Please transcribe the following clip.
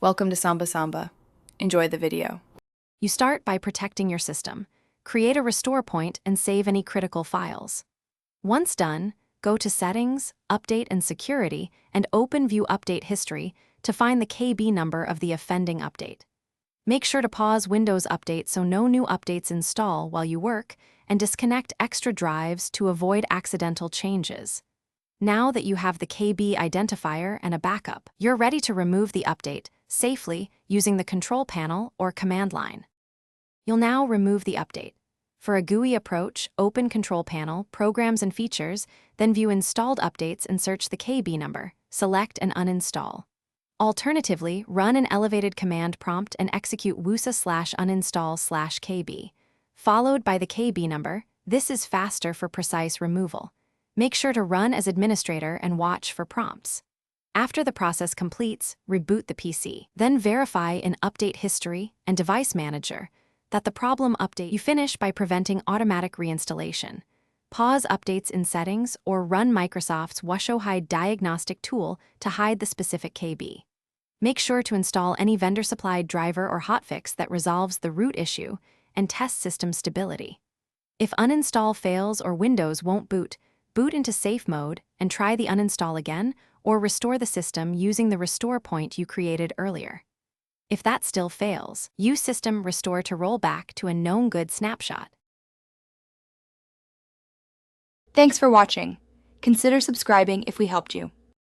Welcome to Samba Samba. Enjoy the video. You start by protecting your system. Create a restore point and save any critical files. Once done, go to Settings, Update and Security, and open View Update History to find the KB number of the offending update. Make sure to pause Windows Update so no new updates install while you work, and disconnect extra drives to avoid accidental changes. Now that you have the KB identifier and a backup, you're ready to remove the update safely using the control panel or command line. You'll now remove the update. For a GUI approach, open Control Panel, Programs and Features, then view Installed Updates and search the KB number. Select and uninstall. Alternatively, run an elevated command prompt and execute wusa/uninstall/kb, followed by the KB number. This is faster for precise removal. Make sure to run as administrator and watch for prompts. After the process completes, reboot the PC. Then verify in Update History and Device Manager that the problem update you finish by preventing automatic reinstallation. Pause updates in Settings or run Microsoft's WashoHide diagnostic tool to hide the specific KB. Make sure to install any vendor-supplied driver or hotfix that resolves the root issue and test system stability. If uninstall fails or Windows won't boot, boot into safe mode and try the uninstall again or restore the system using the restore point you created earlier. If that still fails, use System Restore to roll back to a known good snapshot. Thanks for watching. Consider subscribing if we helped you.